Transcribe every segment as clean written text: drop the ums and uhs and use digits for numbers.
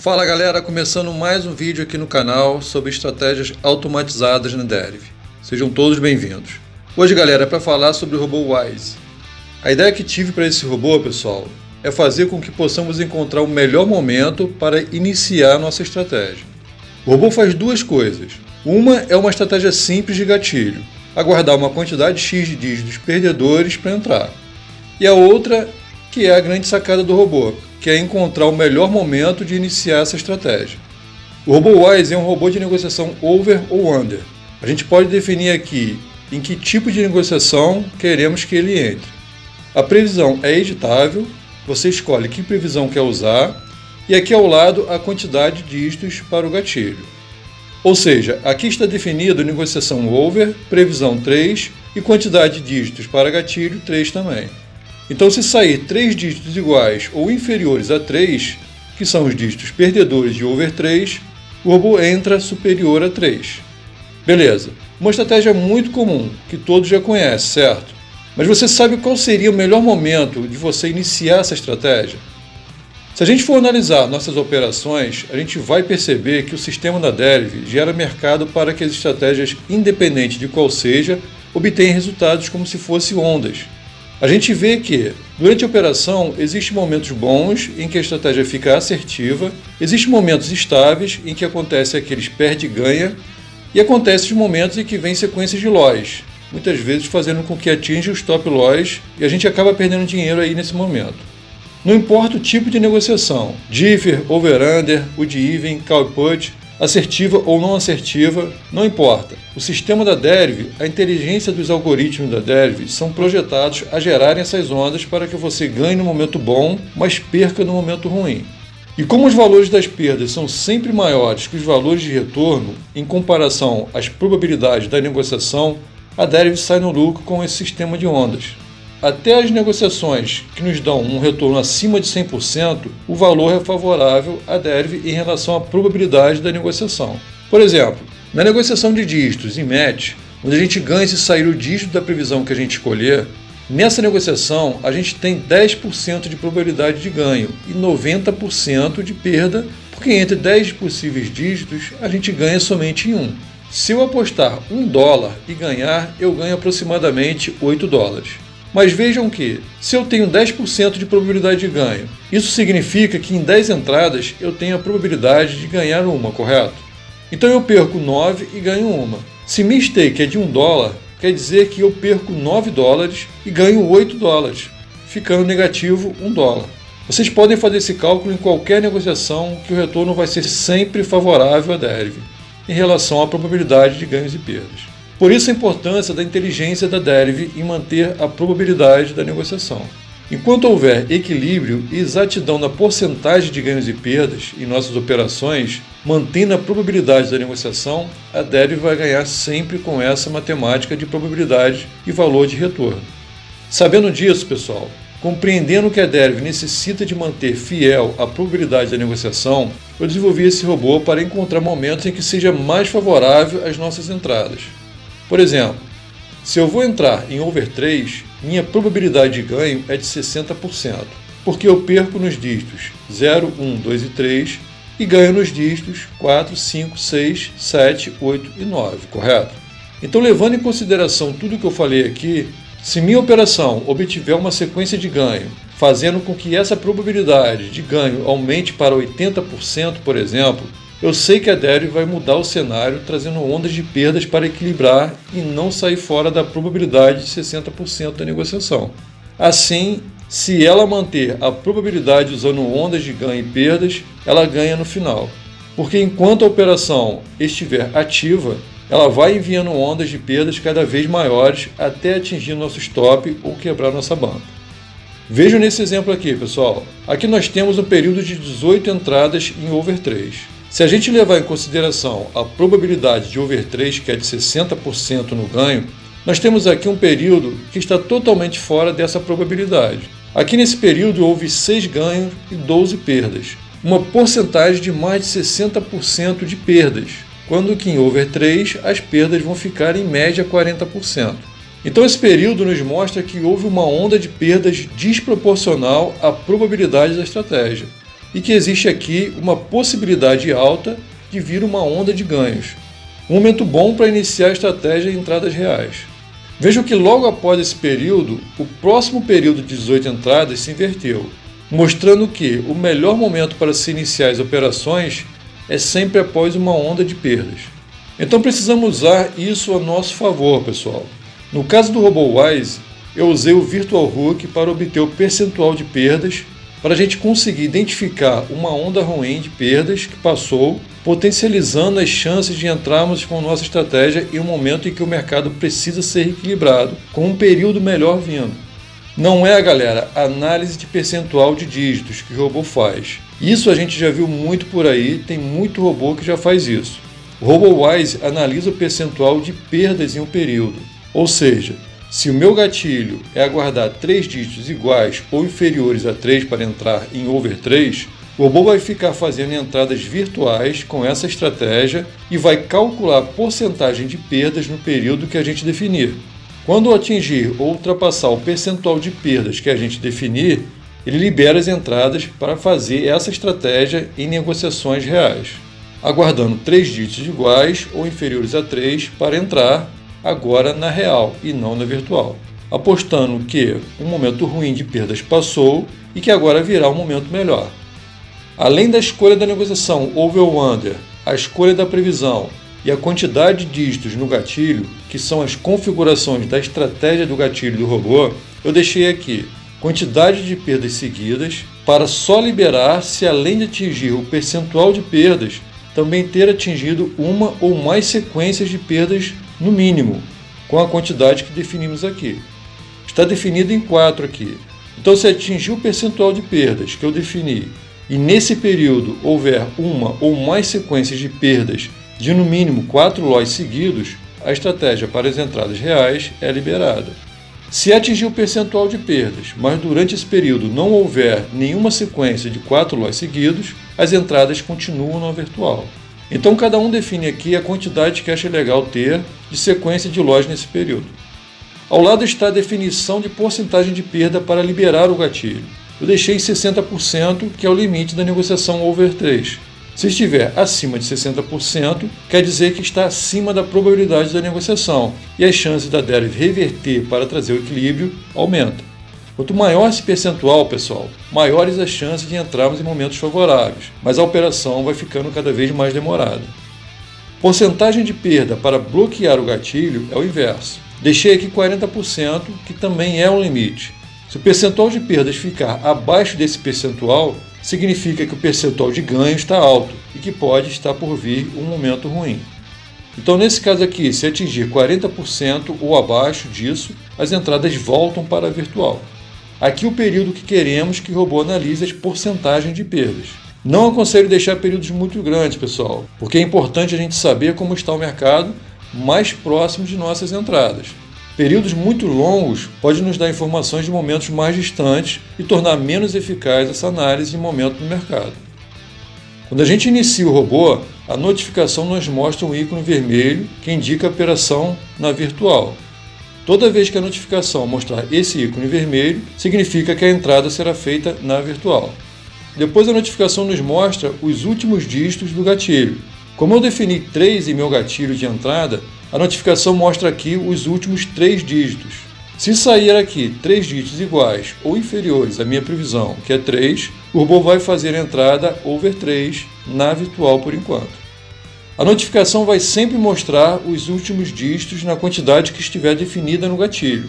Fala galera, começando mais um vídeo aqui no canal sobre estratégias automatizadas na Deriv. Sejam todos bem-vindos. Hoje galera, é para falar sobre o robô Wise. A ideia que tive para esse robô, pessoal, é fazer com que possamos encontrar o melhor momento para iniciar nossa estratégia. O robô faz duas coisas. Uma é uma estratégia simples de gatilho, aguardar uma quantidade X de dígitos perdedores para entrar. E a outra, que é a grande sacada do robô, que é encontrar o melhor momento de iniciar essa estratégia. O robô Wise é um robô de negociação over ou under. A gente pode definir aqui em que tipo de negociação queremos que ele entre. A previsão é editável, você escolhe que previsão quer usar, e aqui ao lado a quantidade de dígitos para o gatilho. Ou seja, aqui está definido negociação over, previsão 3 e quantidade de dígitos para gatilho 3 também. Então, se sair 3 dígitos iguais ou inferiores a 3, que são os dígitos perdedores de over 3, o robô entra superior a 3. Beleza, uma estratégia muito comum, que todos já conhecem, certo? Mas você sabe qual seria o melhor momento de você iniciar essa estratégia? Se a gente for analisar nossas operações, a gente vai perceber que o sistema da Deriv gera mercado para que as estratégias, independente de qual seja, obtenham resultados como se fossem ondas. A gente vê que, durante a operação, existem momentos bons em que a estratégia fica assertiva, existem momentos estáveis em que acontece aqueles perde e ganha, e acontecem os momentos em que vem sequências de loss, muitas vezes fazendo com que atinja os stop loss e a gente acaba perdendo dinheiro aí nesse momento. Não importa o tipo de negociação, differ, over-under, would-even, call put, assertiva ou não assertiva, não importa. O sistema da Deriv, a inteligência dos algoritmos da Deriv são projetados a gerarem essas ondas para que você ganhe no momento bom, mas perca no momento ruim. E como os valores das perdas são sempre maiores que os valores de retorno, em comparação às probabilidades da negociação, a Deriv sai no lucro com esse sistema de ondas. Até as negociações que nos dão um retorno acima de 100%, o valor é favorável à Deriv em relação à probabilidade da negociação. Por exemplo, na negociação de dígitos em match, onde a gente ganha se sair o dígito da previsão que a gente escolher, nessa negociação a gente tem 10% de probabilidade de ganho e 90% de perda, porque entre 10 possíveis dígitos a gente ganha somente em um. Se eu apostar $1 e ganhar, eu ganho aproximadamente $8. Mas vejam que, se eu tenho 10% de probabilidade de ganho, isso significa que em 10 entradas eu tenho a probabilidade de ganhar uma, correto? Então eu perco 9 e ganho uma. Se minha stake é de $1, quer dizer que eu perco $9 e ganho $8, ficando negativo $1. Vocês podem fazer esse cálculo em qualquer negociação que o retorno vai ser sempre favorável à Deriv, em relação à probabilidade de ganhos e perdas. Por isso a importância da inteligência da Deriv em manter a probabilidade da negociação. Enquanto houver equilíbrio e exatidão na porcentagem de ganhos e perdas em nossas operações, mantendo a probabilidade da negociação, a Deriv vai ganhar sempre com essa matemática de probabilidade e valor de retorno. Sabendo disso, pessoal, compreendendo que a Deriv necessita de manter fiel a probabilidade da negociação, eu desenvolvi esse robô para encontrar momentos em que seja mais favorável às nossas entradas. Por exemplo, se eu vou entrar em over 3, minha probabilidade de ganho é de 60%, porque eu perco nos dígitos 0, 1, 2 e 3 e ganho nos dígitos 4, 5, 6, 7, 8 e 9, correto? Então, levando em consideração tudo que eu falei aqui, se minha operação obtiver uma sequência de ganho, fazendo com que essa probabilidade de ganho aumente para 80%, por exemplo, eu sei que a Deriv vai mudar o cenário, trazendo ondas de perdas para equilibrar e não sair fora da probabilidade de 60% da negociação. Assim, se ela manter a probabilidade usando ondas de ganho e perdas, ela ganha no final. Porque enquanto a operação estiver ativa, ela vai enviando ondas de perdas cada vez maiores até atingir nosso stop ou quebrar nossa banca. Vejam nesse exemplo aqui, pessoal. Aqui nós temos um período de 18 entradas em over 3. Se a gente levar em consideração a probabilidade de over 3, que é de 60% no ganho, nós temos aqui um período que está totalmente fora dessa probabilidade. Aqui nesse período houve 6 ganhos e 12 perdas, uma porcentagem de mais de 60% de perdas, quando que em over 3 as perdas vão ficar em média 40%. Então esse período nos mostra que houve uma onda de perdas desproporcional à probabilidade da estratégia. e que existe aqui uma possibilidade alta de vir uma onda de ganhos. Um momento bom para iniciar a estratégia de entradas reais. Vejam que logo após esse período, o próximo período de 18 entradas se inverteu, mostrando que o melhor momento para se iniciar as operações é sempre após uma onda de perdas. Então precisamos usar isso a nosso favor, pessoal. No caso do RoboWise, eu usei o Virtual Hook para obter o percentual de perdas, para a gente conseguir identificar uma onda ruim de perdas que passou, potencializando as chances de entrarmos com nossa estratégia em um momento em que o mercado precisa ser equilibrado, com um período melhor vindo. Não é, galera, análise de percentual de dígitos que o robô faz. Isso a gente já viu muito por aí, tem muito robô que já faz isso. O RoboWise analisa o percentual de perdas em um período. Ou seja, se o meu gatilho é aguardar 3 dígitos iguais ou inferiores a 3 para entrar em over 3, o robô vai ficar fazendo entradas virtuais com essa estratégia e vai calcular a porcentagem de perdas no período que a gente definir. Quando atingir ou ultrapassar o percentual de perdas que a gente definir, ele libera as entradas para fazer essa estratégia em negociações reais, aguardando 3 dígitos iguais ou inferiores a 3 para entrar agora na real e não na virtual, apostando que um momento ruim de perdas passou e que agora virá um momento melhor. Além da escolha da negociação over ou under, a escolha da previsão e a quantidade de dígitos no gatilho, que são as configurações da estratégia do gatilho do robô, eu deixei aqui quantidade de perdas seguidas para só liberar se, além de atingir o percentual de perdas, também ter atingido uma ou mais sequências de perdas no mínimo, com a quantidade que definimos aqui. Está definido em 4 aqui. Então, se atingir o percentual de perdas que eu defini e nesse período houver uma ou mais sequências de perdas de no mínimo 4 lotes seguidos, a estratégia para as entradas reais é liberada. Se atingir o percentual de perdas, mas durante esse período não houver nenhuma sequência de 4 lotes seguidos, as entradas continuam na virtual. Então cada um define aqui a quantidade que acha legal ter de sequência de lotes nesse período. Ao lado está a definição de porcentagem de perda para liberar o gatilho. Eu deixei 60%, que é o limite da negociação over 3. Se estiver acima de 60%, quer dizer que está acima da probabilidade da negociação e as chances da deriva reverter para trazer o equilíbrio aumentam. Quanto maior esse percentual, pessoal, maiores as chances de entrarmos em momentos favoráveis, mas a operação vai ficando cada vez mais demorada. Porcentagem de perda para bloquear o gatilho é o inverso. Deixei aqui 40%, que também é um limite. Se o percentual de perdas ficar abaixo desse percentual, significa que o percentual de ganho está alto e que pode estar por vir um momento ruim. Então, nesse caso aqui, se atingir 40% ou abaixo disso, as entradas voltam para a virtual. Aqui o período que queremos que o robô analise as porcentagens de perdas. Não aconselho deixar períodos muito grandes, pessoal, porque é importante a gente saber como está o mercado mais próximo de nossas entradas. Períodos muito longos podem nos dar informações de momentos mais distantes e tornar menos eficaz essa análise de momento no mercado. Quando a gente inicia o robô, a notificação nos mostra um ícone vermelho que indica a operação na virtual. Toda vez que a notificação mostrar esse ícone vermelho, significa que a entrada será feita na virtual. Depois a notificação nos mostra os últimos dígitos do gatilho. Como eu defini 3 em meu gatilho de entrada, a notificação mostra aqui os últimos 3 dígitos. Se sair aqui 3 dígitos iguais ou inferiores à minha previsão, que é 3, o robô vai fazer a entrada over 3 na virtual por enquanto. A notificação vai sempre mostrar os últimos dígitos na quantidade que estiver definida no gatilho.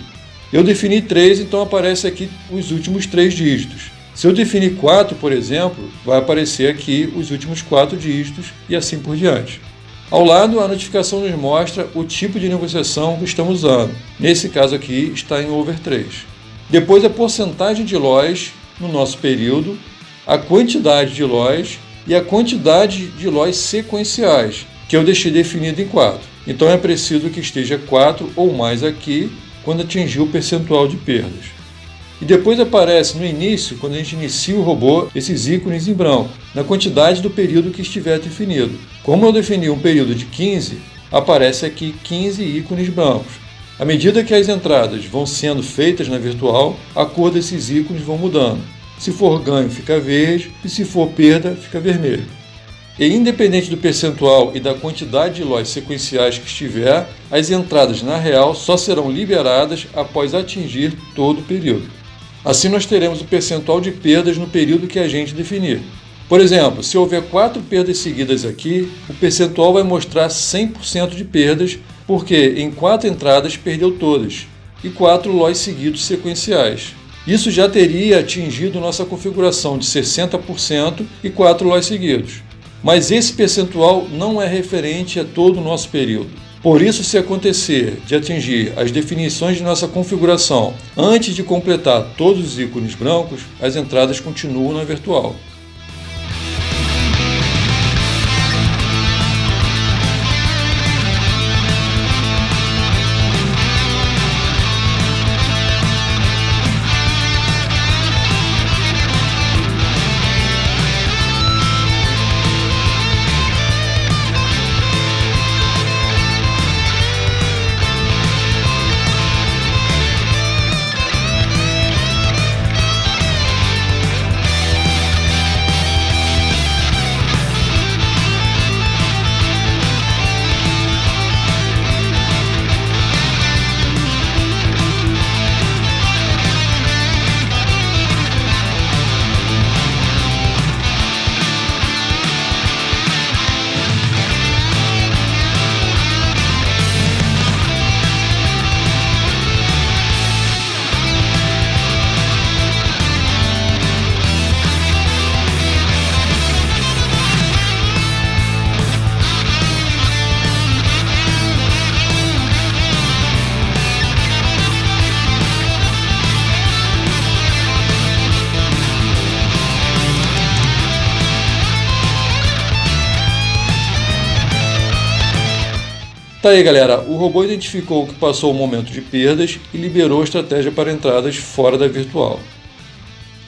Eu defini 3, então aparece aqui os últimos 3 dígitos. Se eu definir 4, por exemplo, vai aparecer aqui os últimos 4 dígitos e assim por diante. Ao lado, a notificação nos mostra o tipo de negociação que estamos usando. Nesse caso aqui, está em over 3. Depois, a porcentagem de lotes no nosso período, a quantidade de lotes e a quantidade de lotes sequenciais, que eu deixei definido em 4. Então, é preciso que esteja 4 ou mais aqui quando atingir o percentual de perdas. E depois aparece no início, quando a gente inicia o robô, esses ícones em branco, na quantidade do período que estiver definido. Como eu defini um período de 15, aparece aqui 15 ícones brancos. À medida que as entradas vão sendo feitas na virtual, a cor desses ícones vão mudando. Se for ganho, fica verde, e se for perda, fica vermelho. E independente do percentual e da quantidade de lotes sequenciais que estiver, as entradas na real só serão liberadas após atingir todo o período. Assim nós teremos o percentual de perdas no período que a gente definir. Por exemplo, se houver 4 perdas seguidas aqui, o percentual vai mostrar 100% de perdas, porque em 4 entradas perdeu todas, e 4 lotes seguidos sequenciais. Isso já teria atingido nossa configuração de 60% e 4 lotes seguidos. Mas esse percentual não é referente a todo o nosso período. Por isso, se acontecer de atingir as definições de nossa configuração antes de completar todos os ícones brancos, as entradas continuam na virtual. Tá aí, galera, o robô identificou que passou o momento de perdas e liberou a estratégia para entradas fora da virtual.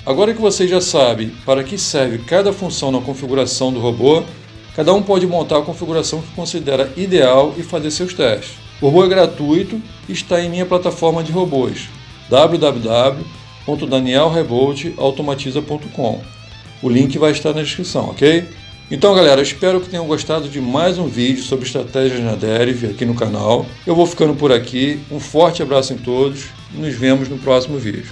Agora que você já sabe para que serve cada função na configuração do robô, cada um pode montar a configuração que considera ideal e fazer seus testes. O robô é gratuito e está em minha plataforma de robôs, www.danielreboltautomatiza.com. O link vai estar na descrição, ok? Então, galera, espero que tenham gostado de mais um vídeo sobre estratégias na Deriv aqui no canal. Eu vou ficando por aqui, um forte abraço em todos e nos vemos no próximo vídeo.